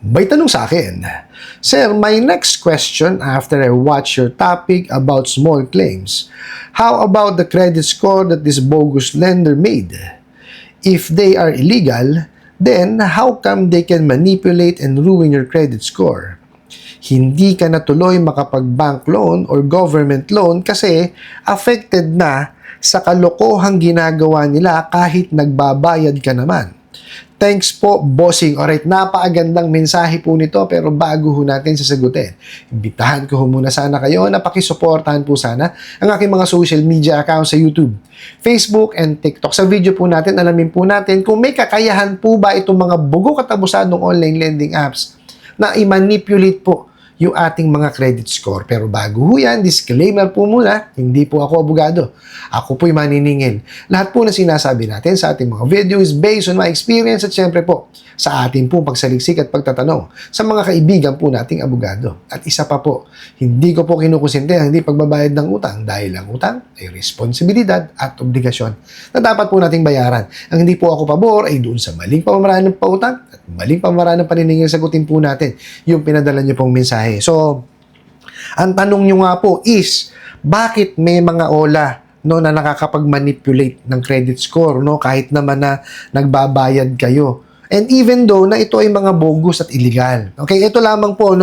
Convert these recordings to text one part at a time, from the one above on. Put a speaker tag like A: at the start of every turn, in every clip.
A: May tanong sa akin, Sir, my next question after I watch your topic about small claims, how about the credit score that this bogus lender made? If they are illegal, then how come they can manipulate and ruin your credit score? Hindi ka na tuloy makapag-bank loan or government loan kasi affected na sa kalokohang ginagawa nila kahit nagbabayad ka naman. Thanks po, bossing. Alright, napakagandang mensahe po nito pero bago ho natin sasagutin, imbitahan ko ho muna sana kayo na pakisuportahan po sana ang aking mga social media accounts sa YouTube, Facebook, and TikTok. Sa video po natin, alamin po natin kung may kakayahan po ba itong mga bugo katabusadong online lending apps na i-manipulate po yung ating mga credit score. Pero bago ho yan, disclaimer po muna, hindi po ako abogado. Ako po'y maniningil. Lahat po na sinasabi natin sa ating mga video is based on my experience at syempre po, sa ating pong pagsaliksik at pagtatanong sa mga kaibigan po nating abogado. At isa pa po, hindi ko po kinukusinte ang hindi pagbabayad ng utang dahil ang utang ay responsibilidad at obligasyon na dapat po nating bayaran. Ang hindi po ako pabor ay doon sa maling pamamaraan ng pautang at maling pamamaraan ng paniningil. Sagutin po natin yung pinadala niyo pong mensahe. So, ang tanong nyo nga po is, bakit may mga ola na nakakapag-manipulate ng credit score kahit naman na nagbabayad kayo? And even though na ito ay mga bogus at illegal. Okay, ito lamang po,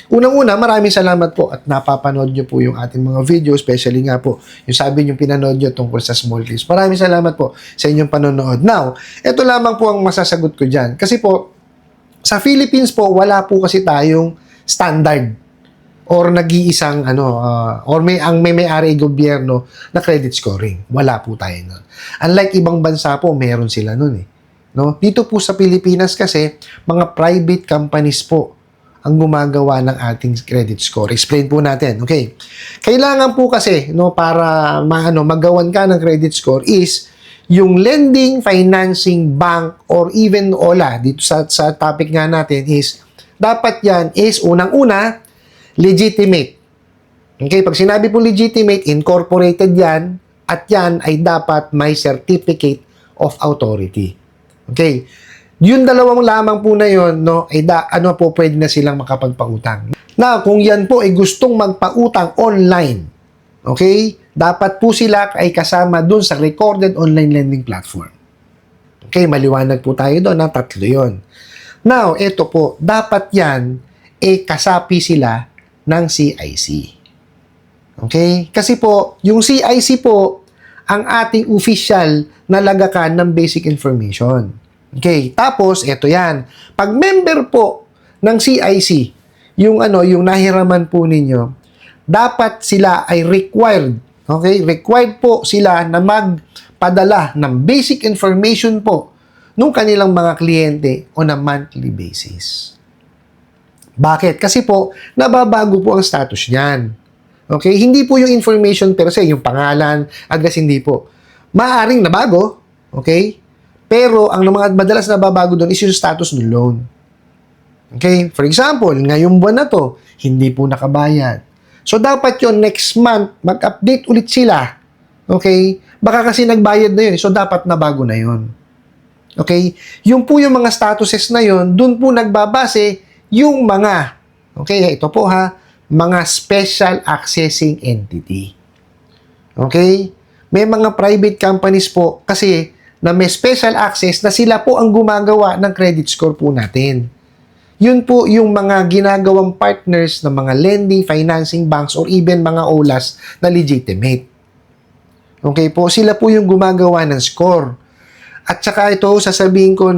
A: unang-una, maraming salamat po at napapanood nyo po yung ating mga video, especially nga po, yung sabi nyo pinanood nyo tungkol sa small claims. Maraming salamat po sa inyong panonood. Now, ito lamang po ang masasagot ko dyan. Kasi po, sa Philippines po, wala po kasi tayong standard or nag-iisang or may-ari gobyerno na credit scoring. Wala po tayo nun. Unlike ibang bansa po, meron sila nun Dito po sa Pilipinas kasi, mga private companies po ang gumagawa ng ating credit score. Explain po natin. Okay. Kailangan po kasi para magawan ka ng credit score is yung lending, financing, bank, or even OLA, dito sa topic nga natin is, dapat yan is unang-una, legitimate. Okay, pag sinabi po legitimate, incorporated yan, at yan ay dapat may certificate of authority. Okay, yung dalawang lamang po na yun, ay pwede na silang makapagpautang. Na kung yan po ay gustong magpautang online, okay, dapat po sila ay kasama dun sa recorded online lending platform. Okay, maliwanag po tayo doon, tatlo yun. Now, ito po, dapat yan, kasapi sila ng CIC. Okay? Kasi po, yung CIC po, ang ating official na lagakan ng basic information. Okay? Tapos, ito yan. Pag member po ng CIC, yung nahiraman po ninyo, dapat sila ay required. Okay? Required po sila na magpadala ng basic information po nung kanilang mga kliyente on a monthly basis. Bakit? Kasi po, nababago po ang status niyan. Okay? Hindi po yung information per se, yung pangalan, address, hindi po. Maaring nabago, okay? Pero ang mga madalas nababago doon is yung status ng loan. Okay? For example, ngayong buwan na to, hindi po nakabayad. So, dapat yon next month, mag-update ulit sila. Okay? Baka kasi nagbayad na yun. So, dapat nabago na yun. Okay? Yung po yung mga statuses na yun, dun po nagbabase yung mga, okay, ito po mga special accessing entity. Okay? May mga private companies po kasi na may special access na sila po ang gumagawa ng credit score po natin. Yun po yung mga ginagawang partners ng mga lending, financing banks, or even mga OLAs na legitimate. Okay po, sila po yung gumagawa ng score. At saka ito, sasabihin ko,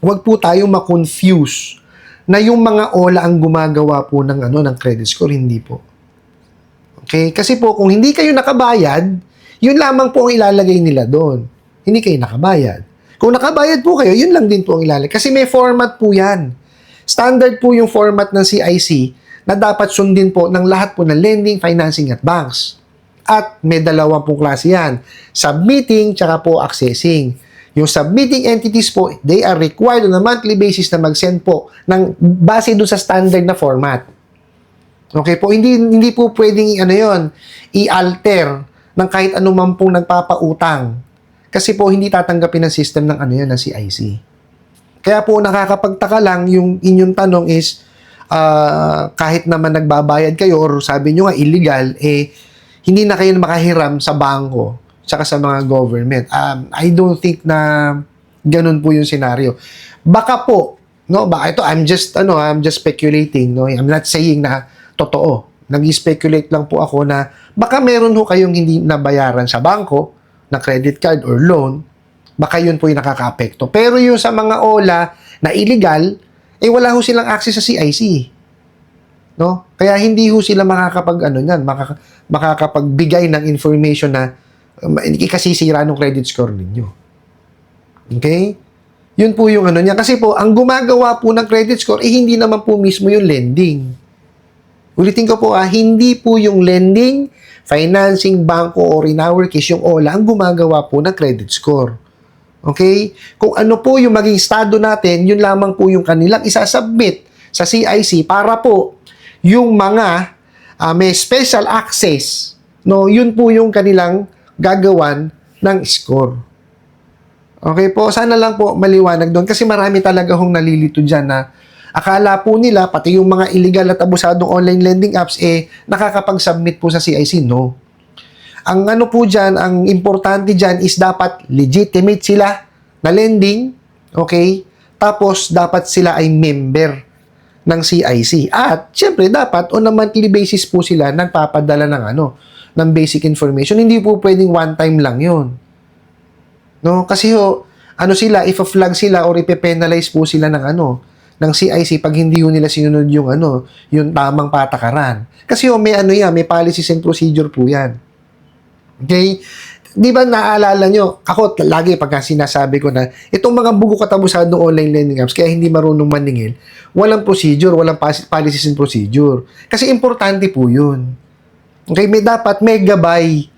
A: wag po tayong ma-confuse na yung mga OLA ang gumagawa po ng credit score, hindi po. Okay? Kasi po, kung hindi kayo nakabayad, yun lamang po ang ilalagay nila doon. Hindi kayo nakabayad. Kung nakabayad po kayo, yun lang din po ang ilalagay. Kasi may format po yan. Standard po yung format ng CIC na dapat sundin po ng lahat po ng lending, financing at banks. At may dalawang pong klase yan. Submitting, tsaka po accessing. Yung submitting entities po, they are required on a monthly basis na mag-send po ng base doon sa standard na format. Okay po, hindi po pwedeng i-alter ng kahit anuman pong nagpapautang. Kasi po hindi tatanggapin ng system ng ng CIC. Kaya po nakakapagtaka lang yung inyong tanong is, kahit naman nagbabayad kayo or sabi nyo nga illegal, hindi na kayo makahiram sa bangko tsaka sa mga government. I don't think na ganun po yung scenario. Baka po, no, baka ito, I'm just speculating, no? I'm not saying na totoo. Nag-speculate lang po ako na baka meron ho kayong hindi nabayaran sa bangko, na credit card or loan, baka yun po yung nakaka-apekto. Pero yung sa mga OLA na illegal, wala ho silang access sa CIC. No? Kaya hindi ho sila makakapagbigay ng information na ikasisira ng credit score ninyo. Okay? Yun po yung niya. Kasi po, ang gumagawa po ng credit score, hindi naman po mismo yung lending. Ulitin ko po, hindi po yung lending, financing, bangko, or in our case, yung OLA, ang gumagawa po ng credit score. Okay? Kung ano po yung maging estado natin, yun lamang po yung kanilang isasubmit sa CIC para po yung mga may special access, no, yun po yung kanilang gagawan ng score. Okay po? Sana lang po maliwanag doon kasi marami talaga hong nalilito dyan na akala po nila, pati yung mga illegal at abusadong online lending apps, nakakapag-submit po sa CIC. No. Ang po dyan, ang importante dyan is dapat legitimate sila na lending, okay? Tapos, dapat sila ay member ng CIC. At, syempre, dapat on a monthly basis po sila nagpapadala ng basic information. Hindi po pwedeng one time lang yun. No? Kasi sila, if a flag sila or ipe-penalize po sila ng CIC pag hindi nila sinunod yung tamang patakaran. Kasi may policies and procedure po yan. Okay? Di ba naaalala nyo, ako lagi pagka sinasabi ko na itong mga bugo katabusan ng online lending apps kaya hindi marunong maningil, walang procedure, walang policies and procedure. Kasi importante po yun. Okay? Dapat may gabay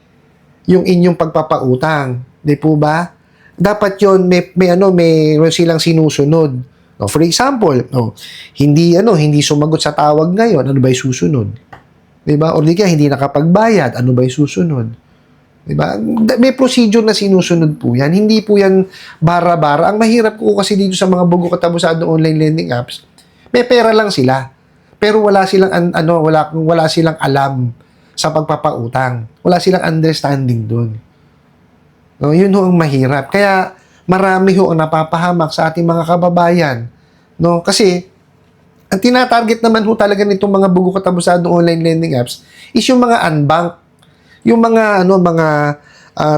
A: yung inyong pagpapautang. Di po ba? Dapat yun, may silang sinusunod. No, for example, hindi sumagot sa tawag ngayon, ano ba 'yung susunod? 'Di ba? O di kaya hindi nakapagbayad, ano ba 'yung susunod? 'Di ba? May procedure na sinusunod po 'yan. Hindi po 'yan bara-bara. Ang mahirap po kasi dito sa mga bugo katabusan ng online lending apps, may pera lang sila. Pero wala silang wala silang alam sa pagpapautang. Wala silang understanding doon. No, 'yun ho ang mahirap. Kaya marami ho ang napapahamak sa ating mga kababayan. No? Kasi, ang tinatarget naman ho talaga nitong mga bugo katabusadong online lending apps is yung mga unbank, yung mga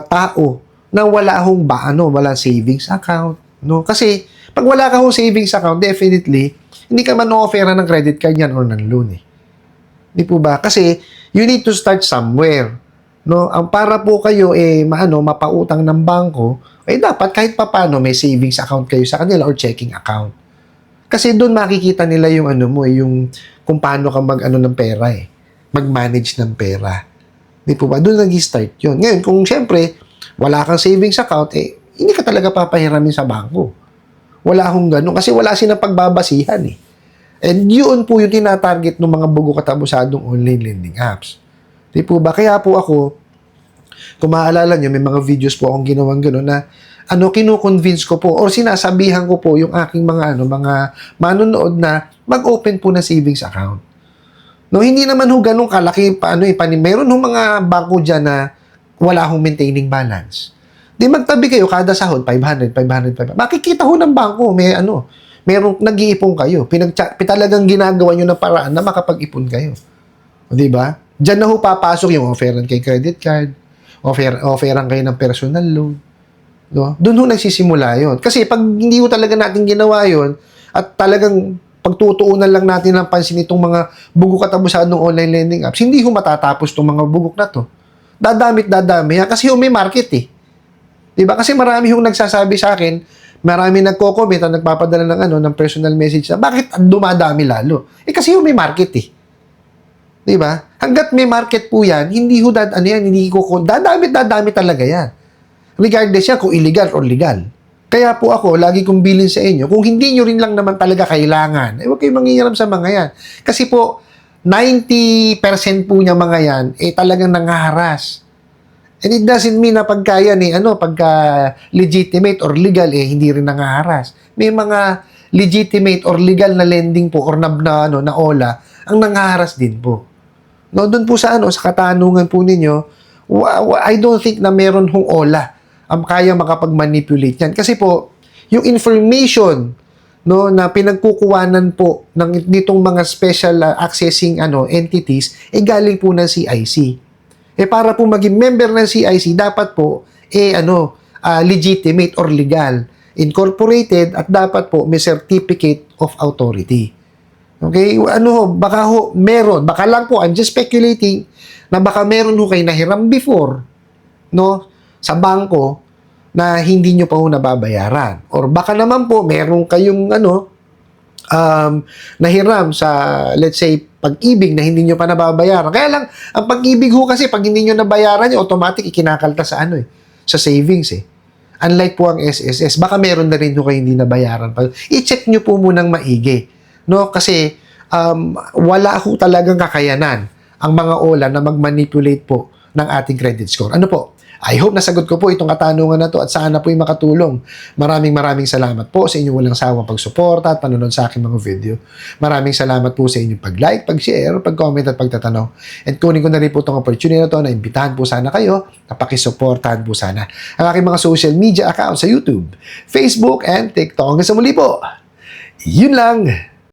A: tao na wala savings account. No? Kasi, pag wala ka hong savings account, definitely, hindi ka man offeran ng credit card yan or ng loan. Di po ba? Kasi, you need to start somewhere. No, ang para po kayo mapautang ng bangko, dapat kahit papaano may savings account kayo sa kanila or checking account. Kasi doon makikita nila yung yung kung paano ka ng pera mag-manage ng pera. Di po ba? Doon nag-start 'yun. Ngayon, kung syempre wala kang savings account, hindi ka talaga papahiramin sa bangko. Wala akong ganun kasi wala silang pagbabasihan And yun po yung tinatarget ng mga bugo katabusadong online lending apps. Di po ba? Kaya po ako, kung maaalala nyo, may mga videos po akong ginawang gano'n na kino-convince ko po or sinasabihan ko po yung aking mga manonood na mag-open po ng savings account. No, hindi naman ho ganun kalaki meron ho mga bangko diyan na wala hong maintaining balance. Di magtabi kayo kada sahod 500. Makikita ho ng bangko merong nag-iipon kayo. Talagang ginagawa nyo ng paraan na makapag-ipon kayo. O, di ba? Diyan na ho papasok yung offeran kay credit card, offeran kayo ng personal loan. No? Doon ho nagsisimula yun. Kasi pag hindi ho talaga natin ginawa yun, at talagang pagtutuunan lang natin ng pansin itong mga bugok katabusan ng online lending apps, hindi ho matatapos itong mga bugok na to. Dadami. Kasi ho may market Diba? Kasi marami hong nagsasabi sa akin, marami nagko-comment at nagpapadala ng personal message na, bakit dumadami lalo? Kasi ho may market Diba? Hanggat may market po yan, hindi ho dadami talaga yan. Regardless yan kung illegal or legal. Kaya po ako, lagi kong bilin sa inyo, kung hindi nyo rin lang naman talaga kailangan, huwag kayong manghihiram sa mga yan. Kasi po, 90% po niya mga yan, talagang nangaharas. And it doesn't mean na pagka yan pagka legitimate or legal hindi rin nangaharas. May mga legitimate or legal na lending po or na OLA ang nangaharas din po. No, doon po sa sa katanungan po ninyo, I don't think na meron hong OLA ang kaya makapag-manipulate yan. Kasi po, yung information na pinagkukuwanan po nitong mga special accessing entities galing po ng CIC. Para po maging member ng CIC, dapat po, legitimate or legal, incorporated, at dapat po may certificate of authority. Okay? Baka meron, baka lang po, I'm just speculating, na baka meron kayo nahiram before, sa bangko, na hindi nyo pa nababayaran. Or baka naman po, meron kayong, nahiram sa, let's say, pag-ibig na hindi nyo pa nababayaran. Kaya lang, ang pag-ibig kasi, pag hindi nyo nabayaran, automatic ikinakalta sa sa savings Unlike po ang SSS, baka meron na rin kayo hindi nabayaran pa. I-check nyo po munang maigi. Kasi, wala talagang kakayanan ang mga OLA na mag-manipulate po ng ating credit score. Ano po? I hope nasagot ko po itong katanungan na to at sana po'y makatulong. Maraming salamat po sa inyong walang sawang pagsuporta at panonood sa aking mga video. Maraming salamat po sa inyong pag-like, pag-share, pag-comment at pagtatanong. And kunin ko na rin po itong opportunity na to na imbitahan po sana kayo na pakisuportahan po sana ang aking mga social media accounts sa YouTube, Facebook, and TikTok. Hanggang sa muli po. Yun lang.